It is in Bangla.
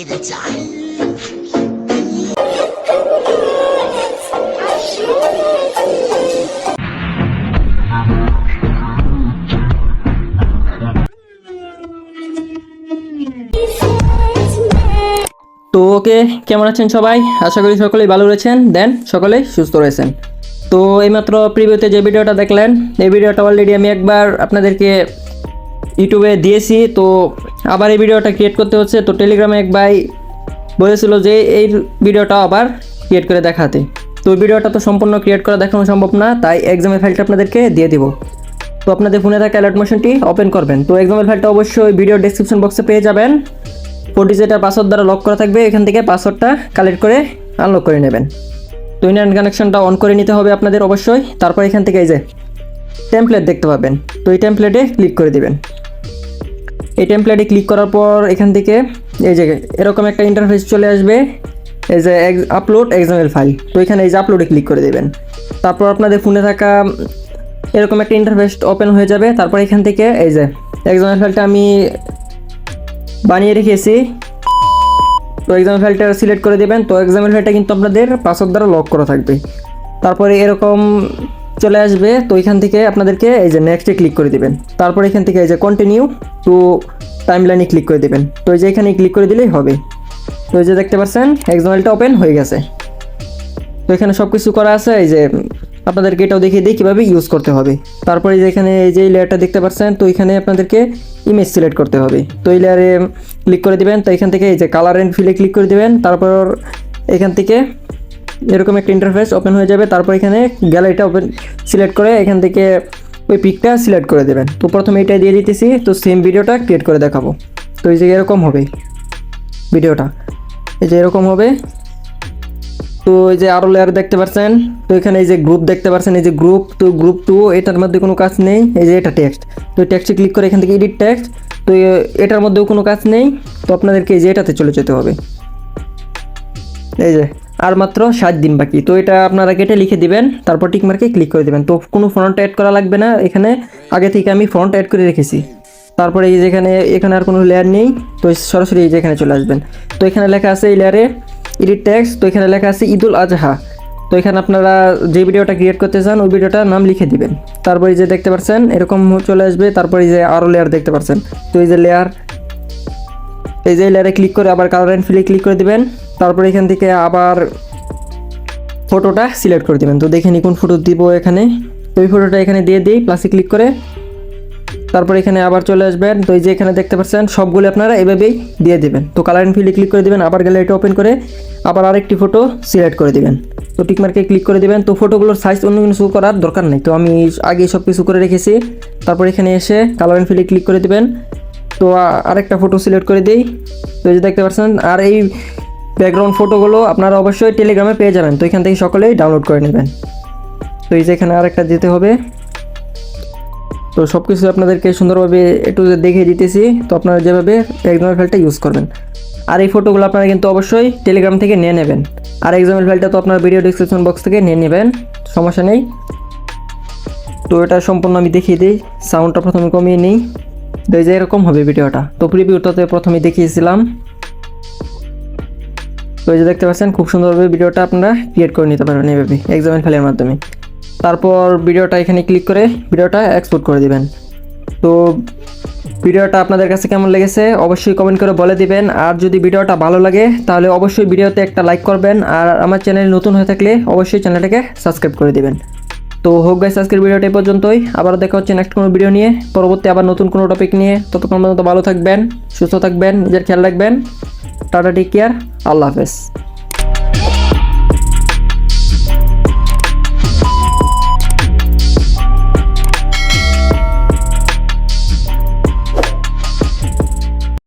the time. তো ওকে, কেমন আছেন সবাই? আশা করি সকলেই ভালো রয়েছেন, দেন সকলেই সুস্থ রয়েছেন। তো এইমাত্র প্রিভিউতে যে ভিডিওটা দেখলেন, এই ভিডিওটা অলরেডি আমি একবার আপনাদেরকে ইউটিউবে দিয়েছি। তো আবার এই ভিডিওটা ক্রিয়েট করতে হচ্ছে। তো টেলিগ্রামে এক ভাই বলেছিল যে এই ভিডিওটা আবার ক্রিয়েট করে দেখাতে। তো ওই ভিডিওটা তো সম্পূর্ণ ক্রিয়েট করে দেখানো সম্ভব না, তাই এক্সামের ফাইলটা আপনাদেরকে দিয়ে দিব। তো আপনাদের ফোনে থাকা অ্যালার্ট মোশনটি ওপেন করবেন। তো এক্সামের ফাইলটা অবশ্যই ভিডিও ডেসক্রিপশন বক্সে পেয়ে যাবেন। 4 ডিজিটের পাসওয়ার্ড দ্বারা লক করা থাকবে, এখান থেকে পাসওয়ার্ডটা কালেক্ট করে আনলক করে নেবেন। তো ইন্টারনেট কানেকশনটা অন করে নিতে হবে আপনাদের অবশ্যই। তারপর এখান থেকে এই যে টেমপ্লেট দেখতে পাবেন, তো এই টেমপ্লেটে ক্লিক করে দিবেন। এই টেমপ্লেটে ক্লিক করার পর এখান থেকে এই যে এরকম একটা ইন্টারফেস চলে আসবে, এই যে আপলোড এক্সামের ফাইল। তো এখানে এই যে আপলোডে ক্লিক করে দেবেন। তারপর আপনাদের ফোনে থাকা এরকম একটা ইন্টারফেস ওপেন হয়ে যাবে। তারপর এখান থেকে এই যে এক্সামের ফাইলটা আমি বানিয়ে রেখেছি, তো এক্সামের ফাইলটা সিলেক্ট করে দেবেন। তো এক্সামের ফাইলটা কিন্তু আপনাদের পাসওয়ার্ড দ্বারা লক করা থাকবে। তারপরে এরকম চলে আসবে। তো এখান থেকে আপনাদেরকে এই যে নেক্সটে ক্লিক করে দিবেন। তারপর এখান থেকে এই যে কন্টিনিউ টু টাইমলাইনে ক্লিক করে দিবেন। তো এই যে এখানে ক্লিক করে দিলেই হবে। তো এই যে দেখতে পাচ্ছেন এক্সাম ফাইলটা ওপেন হয়ে গেছে। তো এখানে সব কিছু করা আছে, এই যে আপনাদেরকে এটাও দেখিয়ে দিই কীভাবে ইউজ করতে হবে। তারপরে যে এখানে এই যে লেয়ারটা দেখতে পাচ্ছেন, তো এখানে আপনাদেরকে ইমেজ সিলেক্ট করতে হবে। তো এই লেয়ারে ক্লিক করে দিবেন। তো এখান থেকে এই যে কালার অ্যান্ড ফিলে ক্লিক করে দিবেন। তারপর এখান থেকে এরকম একটা ইন্টারফেস ওপেন হয়ে যাবে। তারপর এখানে গ্যালারিটা ওপেন সিলেক্ট করে এখান থেকে ওই পিকটা সিলেক্ট করে দেবেন। তো প্রথমে এটা দিয়ে দিতেছি, তো সেম ভিডিওটা ক্রিয়েট করে দেখাবো। তো এই যে এরকম হবে ভিডিওটা, এই যে এরকম হবে। তো এই যে আরও লেয়ার দেখতে পাচ্ছেন, তো এখানে এই যে গ্রুপ দেখতে পাচ্ছেন, এই যে গ্রুপ। তো গ্রুপ 2 এটার মধ্যে কোনো কাজ নেই, এই যে এটা টেক্সট। তো টেক্সটে ক্লিক করে এখান থেকে এডিট টেক্সট। তো এটার মধ্যেও কোনো কাজ নেই, তো আপনাদেরকে এই যে এটাতে চলে যেতে হবে। এই যে আর মাত্র 7 দিন বাকি। তো এটা আপনারা কেটে লিখে দিবেন, তারপর টিক মার্কে ক্লিক করে দেবেন। তো কোনো ফন্ট অ্যাড করা লাগবে না, এখানে আগে থেকে আমি ফন্ট অ্যাড করে রেখেছি। তারপরে এই যে এখানে আর কোনো লেয়ার নেই, তো সরাসরি এই যে এখানে চলে আসবেন। তো এখানে লেখা আছে এই লেয়ারে এডিট টেক্সট। তো এখানে লেখা আছে ঈদুল আজহা। তো এখানে আপনারা যে ভিডিওটা ক্রিয়েট করতে চান ওই ভিডিওটার নাম লিখে দিবেন। তারপরে এই যে দেখতে পাচ্ছেন এরকম চলে আসবে। তারপরে এই যে আরও লেয়ার দেখতে পাচ্ছেন, তো এই যে লেয়ার, এই যে লেয়ারে ক্লিক করে আবার কালার অ্যান্ড ফিলে ক্লিক করে দিবেন। তারপরে এখান থেকে আবার ফটোটা সিলেক্ট করে দেবেন। তো দেখে নিন কোন ফটো দিব এখানে। তো ওই ফটোটা এখানে দিয়ে দিই প্লাসে ক্লিক করে। তারপর এখানে আবার চলে আসবেন। তো এই যে এখানে দেখতে পাচ্ছেন সবগুলো আপনারা এভাবেই দিয়ে দিবেন। তো কালার অ্যান্ড ফিলে ক্লিক করে দিবেন, আবার গ্যালারিটা ওপেন করে আবার আরেকটি ফটো সিলেক্ট করে দিবেন। তো টিক মার্কে ক্লিক করে দিবেন। তো ফটোগুলোর সাইজ অন্য কিছু করার দরকার নেই, তো আমি আগে সব কিছু করে রেখেছি। তারপর এখানে এসে কালার অ্যান্ড ফিলে ক্লিক করে দিবেন। তো আরেকটা ফটো সিলেক্ট করে দিই। তো এই যে দেখতে পাচ্ছেন, আর এই ব্যাকগ্রাউন্ড ফটোগুলো আপনারা অবশ্যই টেলিগ্রামে পেয়ে যাবেন। তো এখান থেকে সকলেই ডাউনলোড করে নেবেন। তো এই যে এখানে আরেকটা দিতে হবে। তো সব কিছু আপনাদেরকে সুন্দরভাবে একটু দেখিয়ে দিতেছি। তো আপনারা যেভাবে এক্সামের ফাইলটা ইউজ করবেন। আর এই ফটোগুলো আপনারা কিন্তু অবশ্যই টেলিগ্রাম থেকে নিয়ে নেবেন। আর এক্সামের ফাইলটা তো আপনার ভিডিও ডিসক্রিপশন বক্স থেকে নিয়ে নেবেন, সমস্যা নেই। তো এটা সম্পূর্ণ আমি দেখিয়ে দিই, সাউন্ডটা প্রথমে কমিয়ে নিই। তো এই যে এরকম হবে ভিডিওটা। তো প্রিভিউটাতে প্রথমে দেখিয়েছিলাম। তো এই যে দেখতে পাচ্ছেন খুব সুন্দরভাবে ভিডিওটা আপনারা ক্রিয়েট করে নিতে পারবেন এইভাবে এক্সামের ফাইলের মাধ্যমে। তারপর ভিডিওটা এখানে ক্লিক করে ভিডিওটা এক্সপোর্ট করে দিবেন। তো ভিডিওটা আপনাদের কাছে কেমন লেগেছে অবশ্যই কমেন্ট করে বলে দিবেন। আর যদি ভিডিওটা ভালো লাগে তাহলে অবশ্যই ভিডিওতে একটা লাইক করবেন। আর আমার চ্যানেল নতুন হয়ে থাকলে অবশ্যই চ্যানেলটাকে সাবস্ক্রাইব করে দিবেন। তো হোক গাইস, আজকের ভিডিওটা এই পর্যন্তই। আবার দেখা হচ্ছে নেক্সট কোনো ভিডিও নিয়ে, পরবর্তী আবার নতুন কোনো টপিক নিয়ে। ততক্ষণ পর্যন্ত ভালো থাকবেন, সুস্থ থাকবেন, নিজের খেয়াল রাখবেন। টাটা, টেক কেয়ার, আল্লাহ হাফেজ।